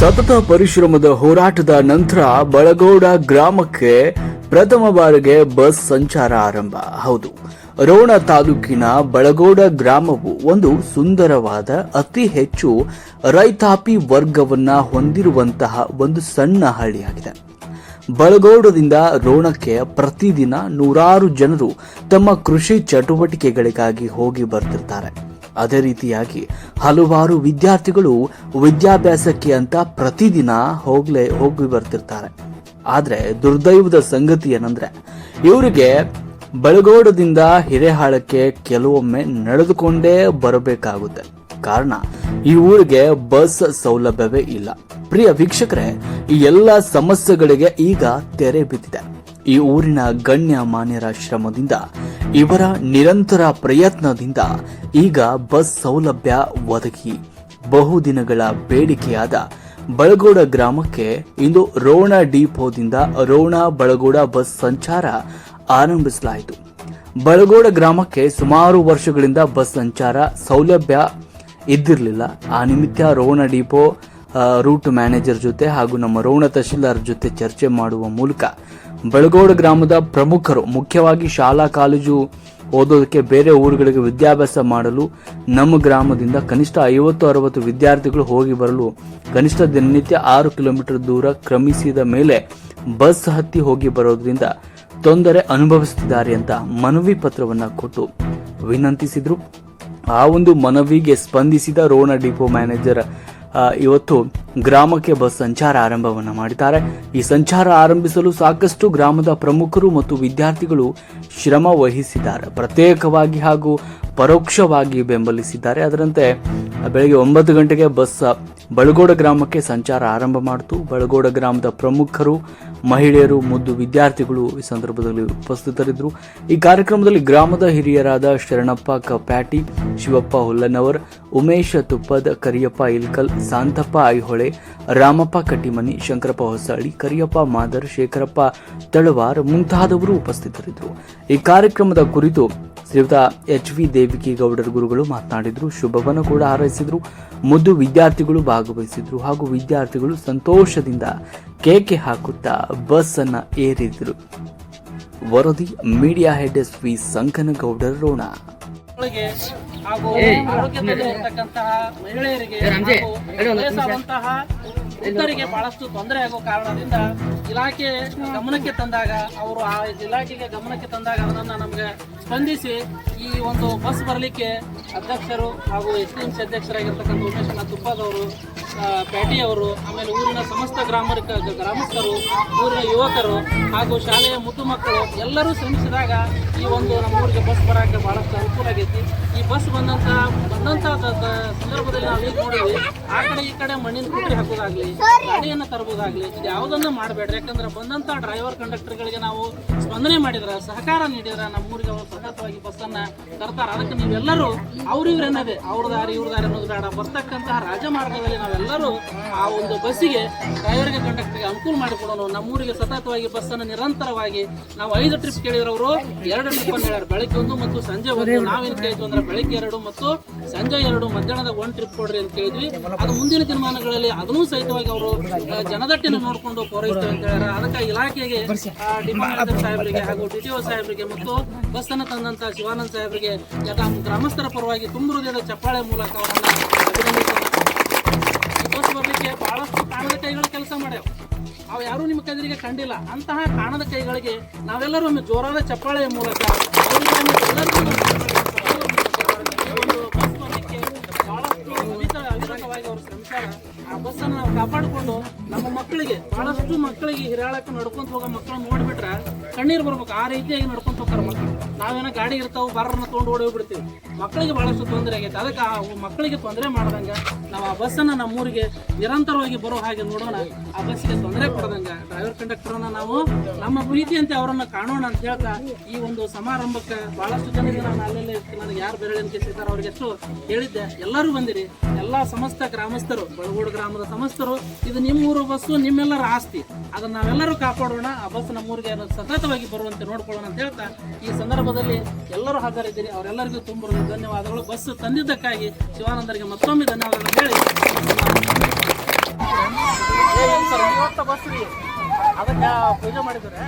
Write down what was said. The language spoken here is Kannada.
ಸತತ ಪರಿಶ್ರಮದ ಹೋರಾಟದ ನಂತರ ಬಳಗೋಡ ಗ್ರಾಮಕ್ಕೆ ಪ್ರಥಮ ಬಾರಿಗೆ ಬಸ್ ಸಂಚಾರ ಆರಂಭ. ಹೌದು, ರೋಣ ತಾಲೂಕಿನ ಬಳಗೋಡ ಗ್ರಾಮವು ಒಂದು ಸುಂದರವಾದ, ಅತಿ ಹೆಚ್ಚು ರೈತಾಪಿ ವರ್ಗವನ್ನ ಹೊಂದಿರುವಂತಹ ಒಂದು ಸಣ್ಣ ಹಳ್ಳಿಯಾಗಿದೆ. ಬಳಗೋಡದಿಂದ ರೋಣಕ್ಕೆ ಪ್ರತಿದಿನ ನೂರಾರು ಜನರು ತಮ್ಮ ಕೃಷಿ ಚಟುವಟಿಕೆಗಳಿಗಾಗಿ ಹೋಗಿ ಬರ್ತಿರ್ತಾರೆ. ಅದೇ ರೀತಿಯಾಗಿ ಹಲವಾರು ವಿದ್ಯಾರ್ಥಿಗಳು ವಿದ್ಯಾಭ್ಯಾಸಕ್ಕೆ ಅಂತ ಪ್ರತಿದಿನ ಹೋಗಿ ಬರ್ತಿರ್ತಾರೆ. ಆದ್ರೆ ದುರ್ದೈವದ ಸಂಗತಿ ಏನಂದ್ರೆ, ಇವರಿಗೆ ಬಳಗೋಡದಿಂದ ಹಿರೇಹಾಳಕ್ಕೆ ಕೆಲವೊಮ್ಮೆ ನಡೆದುಕೊಂಡೇ ಬರಬೇಕಾಗುತ್ತೆ. ಕಾರಣ, ಈ ಊರಿಗೆ ಬಸ್ ಸೌಲಭ್ಯವೇ ಇಲ್ಲ. ಪ್ರಿಯ ವೀಕ್ಷಕರೇ, ಈ ಎಲ್ಲ ಸಮಸ್ಯೆಗಳಿಗೆ ಈಗ ತೆರೆ ಬಿದ್ದಿದೆ. ಈ ಊರಿನ ಗಣ್ಯ ಮಾನ್ಯರ ಶ್ರಮದಿಂದ, ಇವರ ನಿರಂತರ ಪ್ರಯತ್ನದಿಂದ ಈಗ ಬಸ್ ಸೌಲಭ್ಯ ಒದಗಿ ಬಹುದಿನಗಳ ಬೇಡಿಕೆಯಾದ ಬಳಗೋಡ ಗ್ರಾಮಕ್ಕೆ ಇಂದು ರೋಣ ಡಿಪೋದಿಂದ ರೋಣ ಬಳಗೋಡ ಬಸ್ ಸಂಚಾರ ಆರಂಭಿಸಲಾಯಿತು. ಬಳಗೋಡ ಗ್ರಾಮಕ್ಕೆ ಸುಮಾರು ವರ್ಷಗಳಿಂದ ಬಸ್ ಸಂಚಾರ ಸೌಲಭ್ಯ ಇದ್ದಿರಲಿಲ್ಲ. ಆ ನಿಮಿತ್ತ ರೋಣ ಡಿಪೋ ರೂಟ್ ಮ್ಯಾನೇಜರ್ ಜೊತೆ ಹಾಗೂ ನಮ್ಮ ರೋಣ ತಹಶೀಲ್ದಾರ್ ಜೊತೆ ಚರ್ಚೆ ಮಾಡುವ ಮೂಲಕ ಬಳಗೋಡ ಗ್ರಾಮದ ಪ್ರಮುಖರು, ಮುಖ್ಯವಾಗಿ ಶಾಲಾ ಕಾಲೇಜು ಓದೋದಕ್ಕೆ ಬೇರೆ ಊರುಗಳಿಗೆ ವಿದ್ಯಾಭ್ಯಾಸ ಮಾಡಲು ನಮ್ಮ ಗ್ರಾಮದಿಂದ ಕನಿಷ್ಠ 50-60 ವಿದ್ಯಾರ್ಥಿಗಳು ಹೋಗಿ ಬರಲು ಕನಿಷ್ಠ ದಿನನಿತ್ಯ 6 ಕಿಲೋಮೀಟರ್ ದೂರ ಕ್ರಮಿಸಿದ ಮೇಲೆ ಬಸ್ ಹತ್ತಿ ಹೋಗಿ ಬರೋದ್ರಿಂದ ತೊಂದರೆ ಅನುಭವಿಸುತ್ತಿದ್ದಾರೆ ಅಂತ ಮನವಿ ಪತ್ರವನ್ನ ಕೊಟ್ಟು ವಿನಂತಿಸಿದ್ರು. ಆ ಒಂದು ಮನವಿಗೆ ಸ್ಪಂದಿಸಿದ ರೋಣ ಡಿಪೋ ಮ್ಯಾನೇಜರ್ ಇವತ್ತು ಗ್ರಾಮಕ್ಕೆ ಬಸ್ ಸಂಚಾರ ಆರಂಭವನ್ನ ಮಾಡಿದ್ದಾರೆ. ಈ ಸಂಚಾರ ಆರಂಭಿಸಲು ಸಾಕಷ್ಟು ಗ್ರಾಮದ ಪ್ರಮುಖರು ಮತ್ತು ವಿದ್ಯಾರ್ಥಿಗಳು ಶ್ರಮ ವಹಿಸಿದ್ದಾರೆ. ಪ್ರತ್ಯೇಕವಾಗಿ ಹಾಗೂ ಪರೋಕ್ಷವಾಗಿ ಬೆಂಬಲಿಸಿದ್ದಾರೆ. ಅದರಂತೆ ಬೆಳಗ್ಗೆ 9 ಗಂಟೆಗೆ ಬಸ್ ಬಳಗೋಡ ಗ್ರಾಮಕ್ಕೆ ಸಂಚಾರ ಆರಂಭ ಮಾಡಿತು. ಬಳಗೋಡ ಗ್ರಾಮದ ಪ್ರಮುಖರು, ಮಹಿಳೆಯರು, ಮುದ್ದು ವಿದ್ಯಾರ್ಥಿಗಳು ಈ ಸಂದರ್ಭದಲ್ಲಿ ಉಪಸ್ಥಿತರಿದ್ದರು. ಈ ಕಾರ್ಯಕ್ರಮದಲ್ಲಿ ಗ್ರಾಮದ ಹಿರಿಯರಾದ ಶರಣಪ್ಪ ಕಪ್ಯಾಟಿ, ಶಿವಪ್ಪ ಹುಲ್ಲನವರ್, ಉಮೇಶ್ ತುಪ್ಪದ್, ಕರಿಯಪ್ಪ ಇಲ್ಕಲ್, ಶಾಂತಪ್ಪ ಐಹೊಳೆ, ರಾಮಪ್ಪ ಕಟ್ಟಿಮನಿ, ಶಂಕರಪ್ಪ ಹೊಸಳ್ಳಿ, ಕರಿಯಪ್ಪ ಮಾದರ್, ಶೇಖರಪ್ಪ ತಳವಾರ್ ಮುಂತಾದವರು ಉಪಸ್ಥಿತರಿದ್ದರು. ಈ ಕಾರ್ಯಕ್ರಮದ ಕುರಿತು ಶ್ರೀಯುತ HV ದೇವಿಕೇಗೌಡರ ಗುರುಗಳು ಮಾತನಾಡಿದ್ರು. ಶುಭವನ್ನು ಕೂಡ ಹಾರೈಸಿದ್ರು. ಮುದ್ದು ವಿದ್ಯಾರ್ಥಿಗಳು ಭಾಗವಹಿಸಿದ್ರು ಹಾಗೂ ವಿದ್ಯಾರ್ಥಿಗಳು ಸಂತೋಷದಿಂದ ಕೇಕೆ ಹಾಕುತ್ತಾ ಬಸ್ ಅನ್ನ ಏರಿದ್ರು. ವರದಿ media head SV Sankanagoudar Ron. ಹಾಗೂ ಆರೋಗ್ಯದಲ್ಲಿ ಇರತಕ್ಕಂತಹ ಮಹಿಳೆಯರಿಗೆ ವಯಸ್ಸಾದಂತಹ ವೃದ್ಧರಿಗೆ ಬಹಳಷ್ಟು ತೊಂದರೆ ಆಗೋ ಕಾರಣದಿಂದ ಇಲಾಖೆ ಗಮನಕ್ಕೆ ತಂದಾಗ, ಅವರು ಆ ಇಲಾಖೆಗೆ ಗಮನಕ್ಕೆ ತಂದಾಗ ಅದನ್ನು ನಮಗೆ ಸ್ಪಂದಿಸಿ ಈ ಒಂದು ಬಸ್ ಬರಲಿಕ್ಕೆ ಅಧ್ಯಕ್ಷರು ಹಾಗೂ SDMC ಅಧ್ಯಕ್ಷರಾಗಿರ್ತಕ್ಕಂಥ ಉಮೇಶ್ ತುಪ್ಪದವರು, ಪ್ಯಾಟಿಯವರು, ಆಮೇಲೆ ಊರಿನ ಸಮಸ್ತ ಗ್ರಾಮಸ್ಥರು, ಊರಿನ ಯುವಕರು ಹಾಗೂ ಶಾಲೆಯ ಮುದ್ದು ಮಕ್ಕಳು ಎಲ್ಲರೂ ಶ್ರಮಿಸಿದಾಗ ಈ ಒಂದು ನಮ್ಮ ಊರಿಗೆ ಬಸ್ ಬರೋಕ್ಕೆ ಬಹಳಷ್ಟು ಅನುಕೂಲ ಆಗೈತಿ. ಈ ಬಸ್ ಬಂದಂಥ ಸಂದರ್ಭದಲ್ಲಿ ನಾವು ಈಗ ನೋಡಿದ್ವಿ, ಆ ಕಡೆ ಈ ಕಡೆ ಮಣ್ಣಿನ ಕುಟ್ಟಿ ಹಾಕೋದಾಗ್ಲಿ, ಗಾಡಿಯನ್ನು ತರಬಹುದಾಗ್ಲಿ, ಇದು ಯಾವುದನ್ನು ಮಾಡಬೇಡ್ರಿ. ಯಾಕಂದ್ರೆ ಬಂದಂಥ ಡ್ರೈವರ್ ಕಂಡಕ್ಟರ್ಗಳಿಗೆ ನಾವು ಸ್ಪಂದನೆ ಮಾಡಿದ್ರೆ, ಸಹಕಾರ ನೀಡಿದ್ರೆ ನಮ್ಮೂರಿಗೆ ಅವರು ಸತತವಾಗಿ ಬಸ್ಸನ್ನು ತರ್ತಾರೆ. ಅದಕ್ಕೆ ನೀವೆಲ್ಲರೂ ಅವ್ರಿವ್ರೇನದೆ ಅವ್ರ ದಾರಿ ಇವ್ರ ದಾರಿ ಅನ್ನೋದು ಬೇಡ. ಬರ್ತಕ್ಕಂತಹ ರಾಜಮಾರ್ಗದಲ್ಲಿ ನಾವೆಲ್ಲರೂ ಆ ಒಂದು ಬಸ್ಸಿಗೆ, ಡ್ರೈವರ್ಗೆ, ಕಂಡಕ್ಟರ್ಗೆ ಅನುಕೂಲ ಮಾಡಿಕೊಡೋಣ. ನಮ್ಮೂರಿಗೆ ಸತತವಾಗಿ ಬಸ್ಸನ್ನು ನಿರಂತರವಾಗಿ ನಾವು 5 ಟ್ರಿಪ್ ಕೇಳಿದ್ರವರು 2 ಟ್ರಿಪ್ ಅನ್ನು ಹೇಳ್ಯಾರ. ಬೆಳಗ್ಗೆ 1 ಮತ್ತು ಸಂಜೆ 1. ನಾವೇನು ಕೇಳಿದ್ವಿ ಅಂದ್ರೆ ಬೆಳಗ್ಗೆ 2 ಮತ್ತು ಸಂಜೆ 2, ಮಧ್ಯಾಹ್ನದ 1 ಟ್ರಿಪ್ ಕೊಡ್ರಿ ಅಂತ ಕೇಳಿದ್ವಿ. ಅದು ಮುಂದಿನ ದಿನಮಾನಗಳಲ್ಲಿ ಅದನ್ನೂ ಸಹಿತವಾಗಿ ಅವರು ಜನದಟ್ಟಿನ ನೋಡಿಕೊಂಡು ಪೂರೈಸ್ತೇವೆ ಅಂತ ಹೇಳ್ಯಾರ. ಅದಕ್ಕೆ ಇಲಾಖೆಗೆ, ಡಿಪಾರ್ಟ್ಮೆಂಟ್ ಸಾಹೇಬರಿಗೆ ಹಾಗೂ DTO ಸಾಹೇಬರಿಗೆ ಮತ್ತು ಬಸ್ ಅನ್ನು ತಂದಂತ ಶಿವಾನಂದ ಸಾಹೇಬರಿಗೆ ಗ್ರಾಮಸ್ಥರ ಪರವಾಗಿ ತುಂಬ ಹೃದಯದ ಚಪ್ಪಾಳೆ ಮೂಲಕ ಅವರನ್ನ ಅಭಿನಂದಿಸಿದ್ದಾರೆ. ಬಸ್ ಬರಲಿಕ್ಕೆ ಬಹಳಷ್ಟು ಕಾಣದ ಕೈಗಳು ಕೆಲಸ ಮಾಡ್ಯಾವ. ಅವು ಯಾರೂ ನಿಮ್ಮ ಕೈಗಳಿಗೆ ಕಂಡಿಲ್ಲ. ಅಂತಹ ಕಾಣದ ಕೈಗಳಿಗೆ ನಾವೆಲ್ಲರೂ ಒಮ್ಮೆ ಜೋರಾದ ಚಪ್ಪಾಳೆಯ ಮೂಲಕ ಅವಿರತವಾಗಿ ಅವರು ಶ್ರಮಿಸ್ತಾರೆ. ಆ ಬಸ್ಸನ್ನು ನಾವು ಕಾಪಾಡಿಕೊಂಡು ನಮ್ಮ ಮಕ್ಕಳಿಗೆ, ಬಹಳಷ್ಟು ಮಕ್ಕಳಿಗೆ ಹಿರಿಯಾಳಕ್ಕೆ ನಡ್ಕೊಂತ ಹೋಗೋ ಮಕ್ಕಳನ್ನ ನೋಡಿಬಿಟ್ರೆ ಕಣ್ಣೀರು ಬರ್ಬೇಕು. ಆ ರೀತಿಯಾಗಿ ನಡ್ಕೊಂತ ಹೋಗ್ತಾರೆ ಮಕ್ಕಳು. ನಾವೇನೋ ಗಾಡಿ ಇರ್ತಾವೆ, ಬರನ್ನ ತೊಗೊಂಡು ಓಡೋಗ್ಬಿಡ್ತೀವಿ. ಮಕ್ಕಳಿಗೆ ಬಹಳಷ್ಟು ತೊಂದರೆ ಆಗೈತೆ. ಅದಕ್ಕೆ ಆ ಮಕ್ಕಳಿಗೆ ತೊಂದರೆ ಮಾಡ್ದಂಗೆ ನಾವು ಆ ಬಸ್ಸನ್ನು ನಮ್ಮೂರಿಗೆ ನಿರಂತರವಾಗಿ ಬರೋ ಹಾಗೆ ನೋಡೋಣ. ಆ ಬಸ್ಸಿಗೆ ತೊಂದರೆ ಕೊಡದಂಗೆ ಡ್ರೈವರ್ ಕಂಡಕ್ಟರ್ನ ನಾವು ನಮ್ಮ ಪ್ರೀತಿಯಂತೆ ಅವರನ್ನು ಕಾಣೋಣ ಅಂತ ಹೇಳ್ತಾ ಈ ಒಂದು ಸಮಾರಂಭಕ್ಕೆ ಬಹಳಷ್ಟು ಜನರಿಗೆ ನಾನು ಅಲ್ಲೇ ನನಗೆ ಯಾರು ಬೆರಳಿಕೆ ಸಿಗ್ತಾರೆ ಅವ್ರಿಗೆ ಎಷ್ಟು ಹೇಳಿದ್ದೆ. ಎಲ್ಲರೂ ಬಂದಿರಿ, ಎಲ್ಲ ಸಮಸ್ತ ಗ್ರಾಮಸ್ಥರು, ಬಳಗೋಡ ಗ್ರಾಮದ ಸಮಸ್ತರು. ಇದು ನಿಮ್ಮೂರು ಬಸ್ಸು, ನಿಮ್ಮೆಲ್ಲರ ಆಸ್ತಿ. ಅದನ್ನು ನಾವೆಲ್ಲರೂ ಕಾಪಾಡೋಣ. ಆ ಬಸ್ ನಮ್ಮೂರಿಗೆ ಸತತ ಸುರಕ್ಷಿತವಾಗಿ ಬರುವಂತೆ ನೋಡ್ಕೊಳ್ಳೋಣ ಅಂತ ಹೇಳ್ತಾ ಈ ಸಂದರ್ಭದಲ್ಲಿ ಎಲ್ಲರೂ ಹಾಜರಿದ್ದೀರಿ, ಅವರೆಲ್ಲರಿಗೂ ತುಂಬ ಧನ್ಯವಾದಗಳು. ಬಸ್ ತಂದಿದ್ದಕ್ಕಾಗಿ ಶಿವಾನಂದರಿಗೆ ಮತ್ತೊಮ್ಮೆ ಧನ್ಯವಾದಗಳು ಹೇಳಿ ಇವತ್ತು ಬಸ್ ರೀ ಅದಕ್ಕೆ ಪೂಜೆ ಮಾಡಿದ್ದಾರೆ.